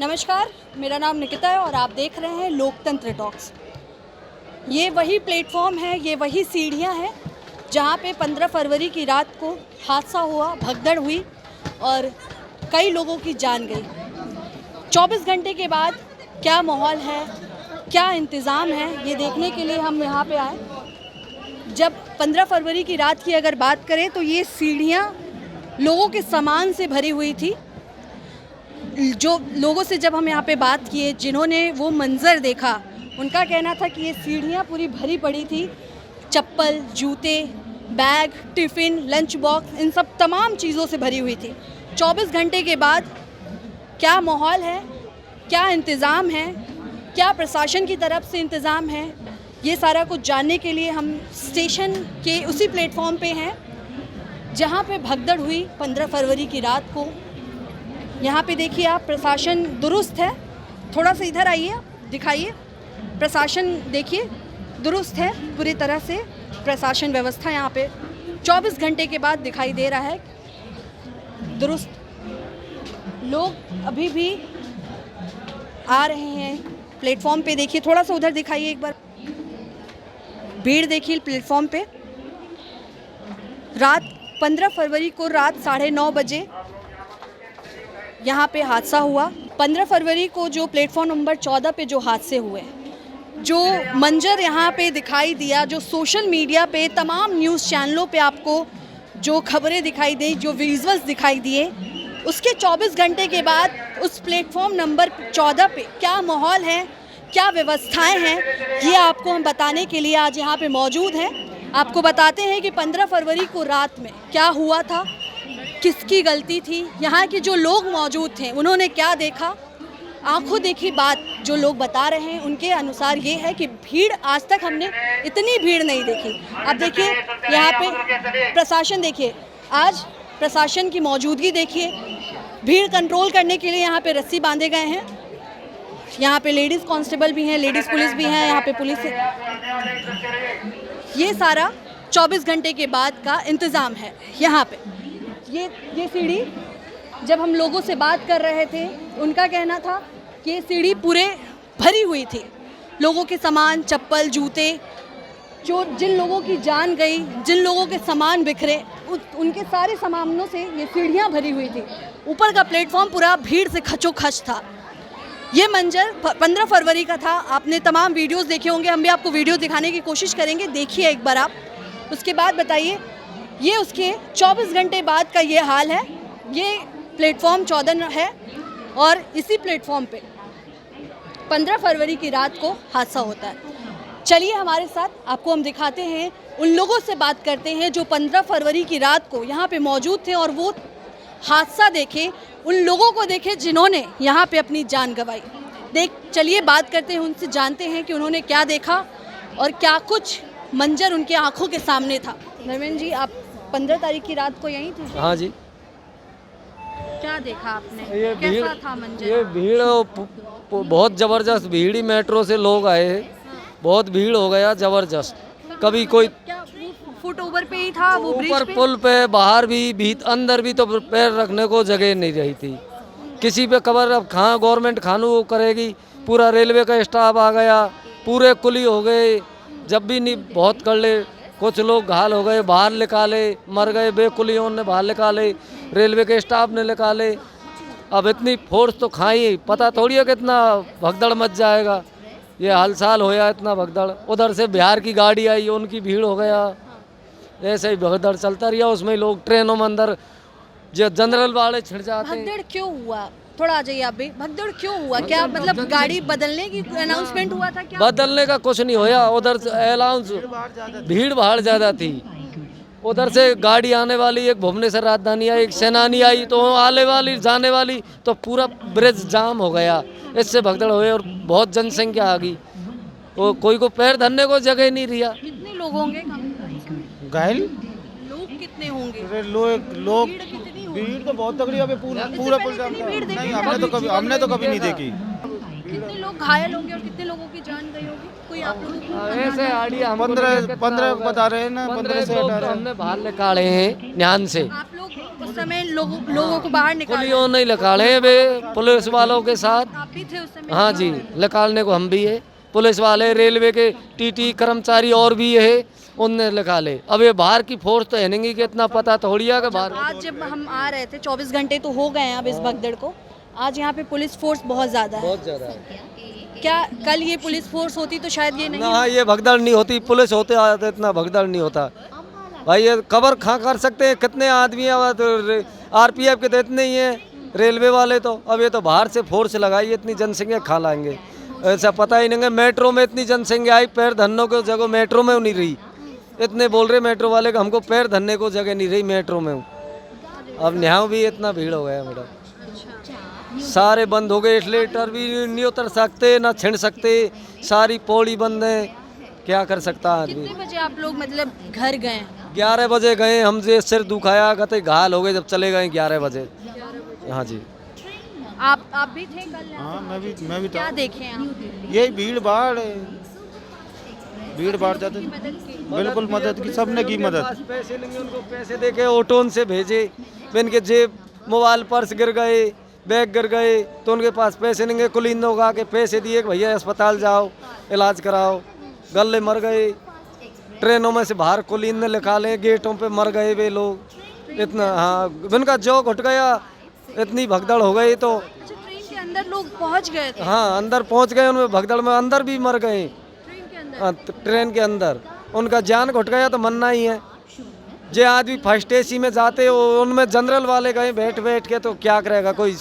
नमस्कार, मेरा नाम निकिता है और आप देख रहे हैं लोकतंत्र टॉक्स। ये वही प्लेटफॉर्म है, ये वही सीढ़ियाँ हैं जहाँ पे 15 फरवरी की रात को हादसा हुआ, भगदड़ हुई और कई लोगों की जान गई। 24 घंटे के बाद क्या माहौल है, क्या इंतज़ाम है, ये देखने के लिए हम यहाँ पे आए। जब 15 फरवरी की रात की अगर बात करें तो ये सीढ़ियाँ लोगों के सामान से भरी हुई थी। जो लोगों से जब हम यहाँ पे बात किए, जिन्होंने वो मंज़र देखा, उनका कहना था कि ये सीढ़ियाँ पूरी भरी पड़ी थी, चप्पल, जूते, बैग, टिफ़िन, लंच बॉक्स, इन सब तमाम चीज़ों से भरी हुई थी। 24 घंटे के बाद क्या माहौल है, क्या इंतज़ाम है, क्या प्रशासन की तरफ से इंतज़ाम है, ये सारा कुछ जानने के लिए हम स्टेशन के उसी प्लेटफॉर्म पे हैं जहाँ पे भगदड़ हुई 15 फरवरी की रात को। यहाँ पे देखिए आप, प्रशासन दुरुस्त है। थोड़ा सा इधर आइए, दिखाइए। प्रशासन देखिए दुरुस्त है, पूरी तरह से प्रशासन व्यवस्था यहाँ पे 24 घंटे के बाद दिखाई दे रहा है दुरुस्त। लोग अभी भी आ रहे हैं प्लेटफॉर्म पे। देखिए, थोड़ा सा उधर दिखाइए एक बार, भीड़ देखिए प्लेटफॉर्म पे। रात 15 फरवरी को रात 9:30 बजे यहाँ पे हादसा हुआ। 15 फरवरी को जो प्लेटफॉर्म नंबर 14 पे जो हादसे हुए, जो मंजर यहाँ पे दिखाई दिया, जो सोशल मीडिया पे तमाम न्यूज़ चैनलों पे आपको जो खबरें दिखाई दी, जो विजुअल्स दिखाई दिए, उसके 24 घंटे के बाद उस प्लेटफॉर्म नंबर 14 पे क्या माहौल है, क्या व्यवस्थाएं हैं, ये आपको हम बताने के लिए आज यहाँ पे मौजूद हैं। आपको बताते हैं कि 15 फरवरी को रात में क्या हुआ था, किसकी गलती थी, यहाँ के जो लोग मौजूद थे उन्होंने क्या देखा। आंखों देखी बात जो लोग बता रहे हैं, उनके अनुसार ये है कि भीड़, आज तक हमने इतनी भीड़ नहीं देखी। अब देखिए यहाँ पे प्रशासन, देखिए आज प्रशासन की मौजूदगी देखिए। भीड़ कंट्रोल करने के लिए यहाँ पे रस्सी बांधे गए हैं। यहाँ पे लेडीज़ कांस्टेबल भी हैं, लेडीज़ पुलिस भी हैं, यहाँ पे पुलिस है। ये सारा 24 घंटे के बाद का इंतज़ाम है यहाँ पे। ये सीढ़ी, जब हम लोगों से बात कर रहे थे, उनका कहना था कि ये सीढ़ी पूरे भरी हुई थी, लोगों के सामान, चप्पल, जूते, जो जिन लोगों की जान गई, जिन लोगों के सामान बिखरे, उनके सारे सामानों से ये सीढ़ियाँ भरी हुई थी। ऊपर का प्लेटफॉर्म पूरा भीड़ से खचोखच था। ये मंजर 15 फरवरी का था। आपने तमाम वीडियोस देखे होंगे, हम भी आपको वीडियो दिखाने की कोशिश करेंगे, देखिए एक बार आप, उसके बाद बताइए। ये उसके 24 घंटे बाद का ये हाल है। ये प्लेटफॉर्म 14 है और इसी प्लेटफॉर्म पे 15 फरवरी की रात को हादसा होता है। चलिए हमारे साथ, आपको हम दिखाते हैं, उन लोगों से बात करते हैं जो 15 फरवरी की रात को यहाँ पे मौजूद थे और वो हादसा देखे, उन लोगों को देखे जिन्होंने यहाँ पे अपनी जान गंवाई। चलिए बात करते हैं उनसे, जानते हैं कि उन्होंने क्या देखा और क्या कुछ मंजर उनके आंखों के सामने था। धर्मेंद्र जी, आप 15 तारीख की रात को यहीं थे? हाँ जी। क्या देखा आपने, कैसा था मंजर? ये भीड़ बहुत ज़बरदस्त भीड़ ही, मेट्रो से लोग आए हैं, बहुत भीड़ हो गया ज़बरदस्त। कभी कोई क्या फुट ओवर पे ही था, वो ब्रिज ऊपर पे? पुल पे, बाहर भी अंदर भी तो पैर रखने को जगह नहीं रही थी किसी पे। खबर अब कहाँ गवर्नमेंट खानू करेगी। पूरा रेलवे का स्टाफ आ गया, पूरे कुली हो गए, जब भी नहीं बहुत कर ले। कुछ लोग घायल हो गए, बाहर निकाले, मर गए, बेकुलियों ने बाहर निकाले, रेलवे के स्टाफ ने निकाले। अब इतनी फोर्स तो खाई, पता थोड़ी है कितना भगदड़ मच जाएगा। ये हाल साल होया इतना भगदड़। उधर से बिहार की गाड़ी आई, उनकी भीड़ हो गया, ऐसे ही भगदड़ चलता रहा। उसमें लोग ट्रेनों में अंदर जो जनरल वाले छिड़ जाते हैं। भगदड़ क्यों हुआ, थोड़ा आ जाइए आप भी। भगदड़ क्यों हुआ, क्या मतलब गाड़ी बदलने की अनाउंसमेंट हुआ था क्या? बदलने का कुछ नहीं होया, उधर से अनाउंस, भीड़ भाड़ ज़्यादा थी। उधर से गाड़ी आने वाली, एक भुवनेश्वर राजधानी आई, एक सेनानी आई, तो आने वाली जाने वाली, तो पूरा ब्रिज जाम हो गया। इससे भगदड़ हुए और बहुत जनसंख्या आ गई, तो कोई को पैर धरने को जगह नहीं रहा। कितने लोग होंगे? घायल लोग कितने होंगे? लोग भीड़ तो बहुत तगड़ी है। पूरा पुल जाम था। नहीं, हमने तो कभी नहीं देखी। कितने लोग घायल होंगे और कितने लोगों की जान गई होगी, कोई आप लोगों को ऐसे आइडिया हमको 15 बता रहे हैं ना, 15 से 18 हमने बाहर निकाले हैं ध्यान से, आप लोग उस समय लोगों को बाहर निकाले, पुलियों नहीं निकाले वे पुलिस वालों के साथ। आप भी थे उस समय? हाँ जी, निकालने को हम भी है, पुलिस वाले, रेलवे के टीटी कर्मचारी और भी है, उनने निकाले। अब ये बाहर की फोर्स तो है नहीं कि इतना पता थोड़ी है कि बाहर। आज जब हम आ रहे थे 24 घंटे तो हो गए हैं अब इस भगदड़ को, आज यहाँ पे पुलिस फोर्स बहुत ज़्यादा है। बहुत ज़्यादा है। क्या कल ये पुलिस फोर्स होती तो शायद ये नहीं ना ये भगदड़ नहीं होती, पुलिस होते आते इतना भगदड़ नहीं होता भाई। ये कवर खा कर सकते हैं कितने आदमी हैं, तो आरपीएफ के तो इतने ही हैं, रेलवे वाले तो। अब ये तो बाहर से फोर्स लगाई, इतनी जनसंख्या खा लाएंगे, ऐसा पता ही नहीं है। मेट्रो में इतनी जनसंख्या आई, पैर धरने को जगह मेट्रो में नहीं रही। इतने बोल रहे मेट्रो वाले का हमको पैर धरने को जगह नहीं रही मेट्रो में। अब यहाँ भी इतना भीड़ हो गया मैडम, सारे बंद हो गए, एस्केलेटर भी नहीं उतर सकते, ना छिड़ सकते, सारी पौड़ी बंद है, क्या कर सकता है आदमी। कितने बजे आप लोग मतलब घर गए? 11 बजे गए, हमसे सिर दुखाया, कहते घायल हो गए जब चले गए 11 बजे। हाँ जी। आप भी थे कल यहाँ? हाँ मैं भी क्या था। देखे आप? यही भीड़ भाड़ जाते, बिल्कुल मदद की, सबने की मदद। पैसे लेंगे उनको पैसे दे के ऑटो से भेजे, इनके जेब मोबाइल पर्स गिर गए, बैग गिर गए, तो उनके पास पैसे नहीं गए, कुलीन लोग आके पैसे दिए कि भैया अस्पताल जाओ इलाज कराओ। गले मर गए, ट्रेनों में से बाहर कुलीन ने निकाले, गेटों पे मर गए वे लोग। इतना हाँ, उनका जो घुट गया, इतनी भगदड़ हो गई। तो अच्छा, ट्रेन के अंदर लोग पहुँच गए थे? हाँ, अंदर पहुंच गए, उनमें भगदड़ में अंदर भी मर गए। ट्रेन के अंदर? हाँ, ट्रेन के अंदर उनका जान घुट गया तो मरना ही है। जो आदमी फर्स्ट एसी में जाते हो, उनमें जनरल वाले गए बैठ के, तो क्या करेगा कोई।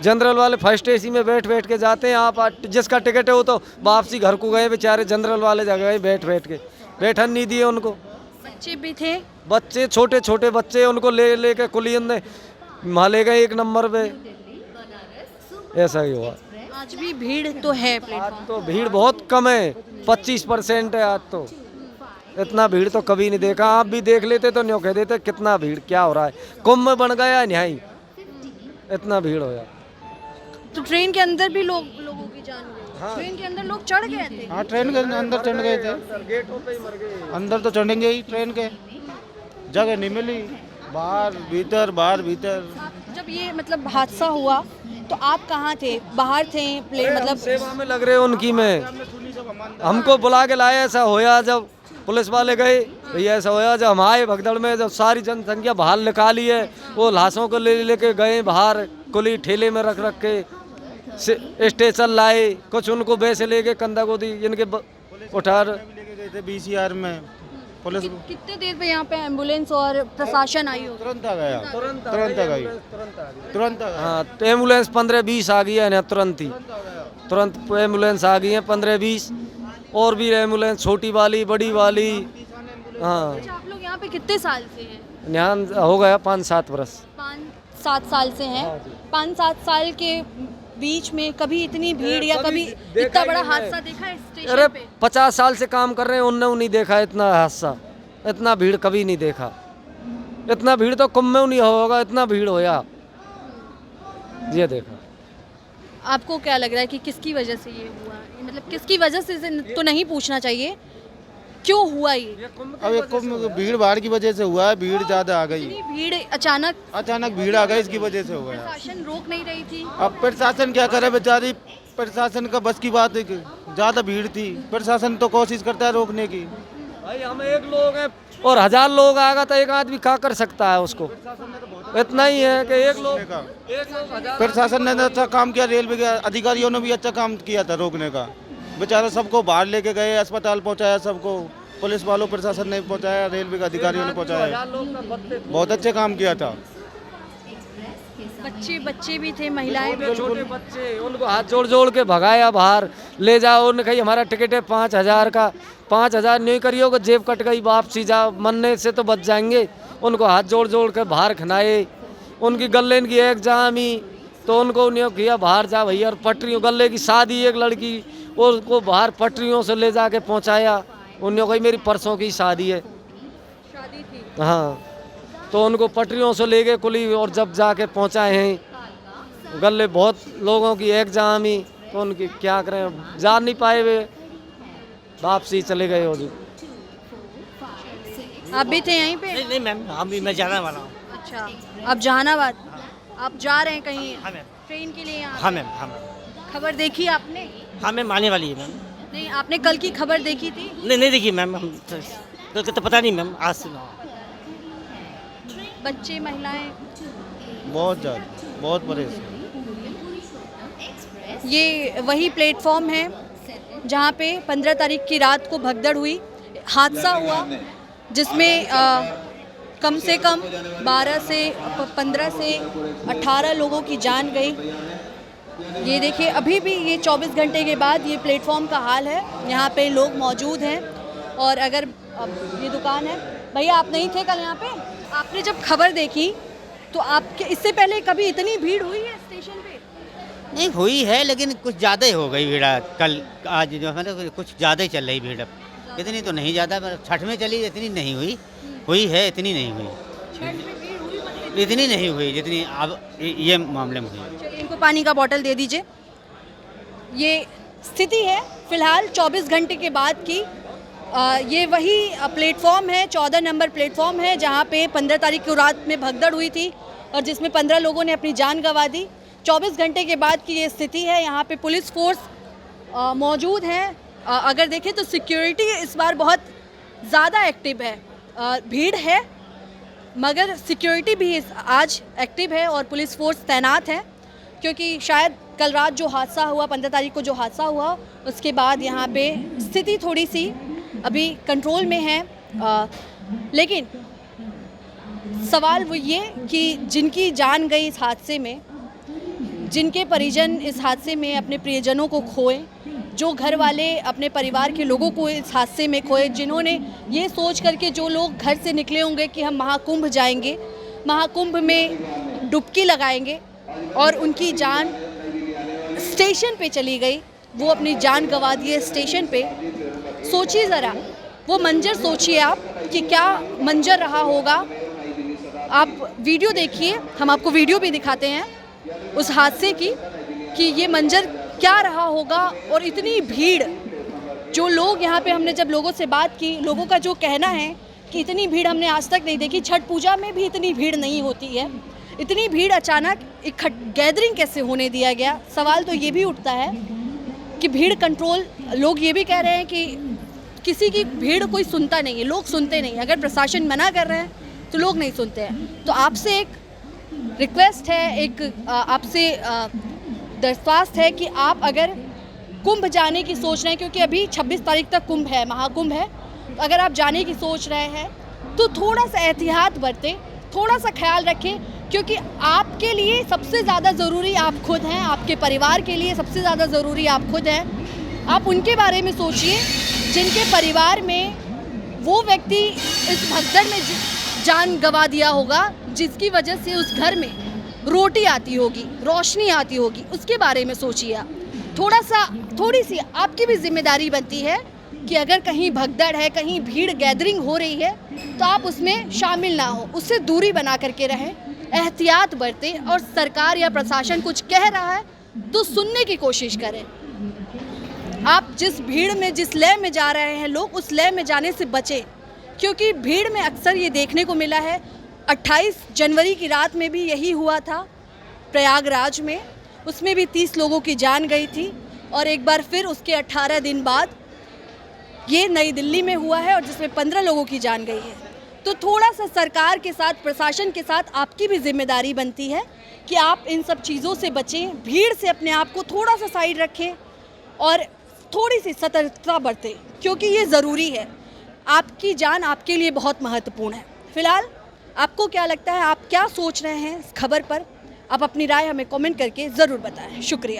जनरल वाले फर्स्ट एसी में बैठ के जाते हैं। आप जिसका टिकट है वो तो वापसी घर को गए, बेचारे जनरल वाले जगह गए बैठ के, बैठन नहीं दिए उनको। बच्चे भी थे? बच्चे, छोटे बच्चे, उनको ले के कुलियन ने वहाँ ले गए 1 नंबर पे। ऐसा ही हुआ। आज भी भीड़ तो है आज प्लेटफॉर्म? तो भीड़ बहुत कम है, 25% है आज तो। इतना भीड़ तो कभी नहीं देखा। आप भी देख लेते तो न्यों कह देते कितना भीड़, क्या हो रहा है, कुंभ में बन गया न्याय, इतना भीड़ हो गया। तो ट्रेन के अंदर भी लोगों की जान गई? हाँ। ट्रेन के अंदर लोग चढ़ गए थे? हाँ ट्रेन के अंदर चढ़ गए थे, गेटों पे ही मर गए। अंदर तो चढ़ेंगे ही, ट्रेन के जगह नहीं मिली, बाहर भीतर। जब ये मतलब हादसा हुआ तो आप कहाँ थे? बाहर थे? मतलब सेवा में लग रहे उनकी में, हमको बुला के लाए। ऐसा होया जब पुलिस वाले गए, भैया ऐसा होया जब हम आए भगदड़ में, जब सारी जनसंख्या बाहर निकाली है, वो लाशों को लेके गए बाहर, कुली ठेले में रख के स्टेशन लाए, कुछ उनको वैसे लेके कंधा को दी, इनके उठा लेके गए थे BCR में पुलिस। कितने देर पे यहाँ पे एम्बुलेंस और प्रशासन आई होगी? तुरंत आ गया, तुरंत आ गया। हाँ, तो एम्बुलेंस 15-20 आ गई है ना, तुरंत एम्बुलेंस आ गई है 15-20, और भी एम्बुलेंस छोटी वाली बड़ी वाली। हाँ, अच्छा, आप लोग यहाँ पे कितने साल से हैं? यहाँ हो गया 5-7 वर्ष। 5-7 साल से हैं। 5-7 साल के बीच में कभी इतनी भीड़ या कभी इतना बड़ा हादसा देखा है स्टेशन अरे पे? 50 साल से काम कर रहे हैं, उनने नहीं देखा इतना हादसा, इतना भीड़ कभी नहीं देखा। इतना भीड़ तो कुंभ में नहीं होगा, इतना भीड़ होया ये देखा। आपको क्या लग रहा है कि किसकी वजह से ये हुआ? मतलब किसकी वजह से तो नहीं पूछना चाहिए, क्यों हुआ ये? अब ये भीड़ भाड़ की वजह से हुआ है, भीड़ ज्यादा आ गई, इतनी भीड़ अचानक भीड़ आ गई, इसकी वजह से हो गया। प्रशासन रोक नहीं रही थी? अब प्रशासन क्या करे बेचारी, प्रशासन का बस की बात है कि ज्यादा भीड़ थी, प्रशासन तो कोशिश करता है रोकने की। भाई हम एक लोग हैं और 1000 लोग आएगा तो एक आदमी क्या कर सकता है उसको। इतना ही है कि एक लोग 1000। प्रशासन ने अच्छा काम किया, रेलवे के अधिकारियों ने भी अच्छा काम किया था रोकने का। बेचारा सबको बाहर लेके गए, अस्पताल पहुंचाया सबको, पुलिस वालों प्रशासन ने पहुंचाया, रेलवे के अधिकारियों ने पहुंचाया, बहुत अच्छे काम किया था। बच्चे भी थे, महिलाएं भी। छोटे बच्चे, उनको हाथ जोड़ के भगाया बाहर, ले जाओ। उन्होंने कही हमारा टिकट है 5000 का, 5000 नहीं करिएगा, जेब कट गई वापसी जाओ, मरने से तो बच जाएंगे। उनको हाथ जोड़ के बाहर खिलाए, उनकी गले की एग्जाम ही, तो उनको उन्हें किया बाहर जा भैया। और पटरियों गले की शादी, एक लड़की उसको बाहर पटरियों से ले जाके पहुंचाया। उन्हें कही मेरी परसों की शादी है, शादी थी। हाँ, तो उनको पटरियों से ले गए कुली, और जब जाके पहुंचाए हैं गले बहुत लोगों की एग्जाम ही, तो उनकी क्या करें, जा नहीं पाए वे, वापसी चले गए और आप भी थे यहीं पे? नहीं नहीं मैम, मैं जाना वाला हूँ। अच्छा, आप जहानाबाद, आप जा रहे हैं कहीं हाँ मैम। ट्रेन के लिए? यहाँ हाँ मैम। हाँ मैम। खबर देखी आपने? हाँ मैम, आने वाली है मैम। नहीं, आपने कल की खबर देखी थी? नहीं देखिए मैम, हम तो पता नहीं मैम, आज सुना। बच्चे, महिलाएं, बहुत ज़्यादा, बहुत परेशान। ये वही प्लेटफॉर्म है जहाँ पे 15 तारीख की रात को भगदड़ हुई, हादसा हुआ, जिसमें कम से कम 15 से 18 लोगों की जान गई। ये देखिए, अभी भी ये 24 घंटे के बाद ये प्लेटफॉर्म का हाल है। यहाँ पे लोग मौजूद हैं। और अगर ये दुकान है, भैया आप नहीं थे कल यहाँ पे? आपने जब खबर देखी तो आपके इससे पहले कभी इतनी भीड़ हुई है स्टेशन पे? नहीं हुई है, लेकिन कुछ ज़्यादा ही हो गई भीड़ कल। आज जो है ना कुछ ज़्यादा ही चल रही भीड़। अब इतनी तो नहीं ज़्यादा, छठ में चली इतनी नहीं हुई, हुई है इतनी नहीं हुई, इतनी नहीं हुई जितनी अब ये मामले में हुई। चलिए, इनको पानी का बोतल दे दीजिए। ये स्थिति है फिलहाल 24 घंटे के बाद की। ये वही प्लेटफॉर्म है, 14 नंबर प्लेटफॉर्म है, जहाँ पे 15 तारीख को रात में भगदड़ हुई थी और जिसमें 15 लोगों ने अपनी जान गंवा दी। 24 घंटे के बाद की ये स्थिति है। यहाँ पे पुलिस फोर्स मौजूद है। अगर देखें तो सिक्योरिटी इस बार बहुत ज़्यादा एक्टिव है। भीड़ है मगर सिक्योरिटी भी आज एक्टिव है और पुलिस फोर्स तैनात है, क्योंकि शायद कल रात जो हादसा हुआ, 15 तारीख को जो हादसा हुआ, उसके बाद यहाँ पे स्थिति थोड़ी सी अभी कंट्रोल में है। लेकिन सवाल वो ये कि जिनकी जान गई इस हादसे में, जिनके परिजन इस हादसे में अपने प्रियजनों को खोए, जो घर वाले अपने परिवार के लोगों को इस हादसे में खोए, जिन्होंने ये सोच करके जो लोग घर से निकले होंगे कि हम महाकुंभ जाएंगे, महाकुंभ में डुबकी लगाएंगे, और उनकी जान स्टेशन पे चली गई, वो अपनी जान गंवा दिए स्टेशन पे। सोचिए ज़रा, वो मंजर सोचिए आप कि क्या मंजर रहा होगा। आप वीडियो देखिए, हम आपको वीडियो भी दिखाते हैं उस हादसे की कि ये मंजर क्या रहा होगा। और इतनी भीड़, जो लोग यहाँ पे, हमने जब लोगों से बात की, लोगों का जो कहना है कि इतनी भीड़ हमने आज तक नहीं देखी, छठ पूजा में भी इतनी भीड़ नहीं होती है। इतनी भीड़ अचानक गैदरिंग कैसे होने दिया गया? सवाल तो ये भी उठता है कि भीड़ कंट्रोल, लोग ये भी कह रहे हैं कि किसी की भीड़ कोई सुनता नहीं है, लोग सुनते नहीं। अगर प्रशासन मना कर रहे हैं तो लोग नहीं सुनते हैं। तो आपसे एक रिक्वेस्ट है, एक आपसे दरख्वास्त है कि आप अगर कुंभ जाने की सोच रहे हैं, क्योंकि अभी 26 तारीख तक कुंभ है, महाकुंभ है, तो अगर आप जाने की सोच रहे हैं तो थोड़ा सा एहतियात बरतें, थोड़ा सा ख्याल रखें, क्योंकि आपके लिए सबसे ज़्यादा ज़रूरी आप खुद हैं, आपके परिवार के लिए सबसे ज़्यादा ज़रूरी आप खुद हैं। आप उनके बारे में सोचिए जिनके परिवार में वो व्यक्ति इस भगदड़ में जान गंवा दिया होगा, जिसकी वजह से उस घर में रोटी आती होगी, रोशनी आती होगी, उसके बारे में सोचिए आप। थोड़ी सी आपकी भी जिम्मेदारी बनती है कि अगर कहीं भगदड़ है, कहीं भीड़ गैदरिंग हो रही है, तो आप उसमें शामिल ना हो, उससे दूरी बना करके रहें, एहतियात बरतें, और सरकार या प्रशासन कुछ कह रहा है तो सुनने की कोशिश करें। आप जिस भीड़ में, जिस लय में जा रहे हैं, लोग उस लय में जाने से बचें, क्योंकि भीड़ में अक्सर ये देखने को मिला है। 28 जनवरी की रात में भी यही हुआ था प्रयागराज में, उसमें भी 30 लोगों की जान गई थी, और एक बार फिर उसके 18 दिन बाद ये नई दिल्ली में हुआ है और जिसमें 15 लोगों की जान गई है। तो थोड़ा सा सरकार के साथ, प्रशासन के साथ आपकी भी जिम्मेदारी बनती है कि आप इन सब चीज़ों से बचें, भीड़ से अपने आप को थोड़ा सा साइड रखें और थोड़ी सी सतर्कता बरतें, क्योंकि ये ज़रूरी है। आपकी जान आपके लिए बहुत महत्वपूर्ण है। फिलहाल आपको क्या लगता है, आप क्या सोच रहे हैं इस खबर पर? आप अपनी राय हमें कमेंट करके ज़रूर बताएं। शुक्रिया।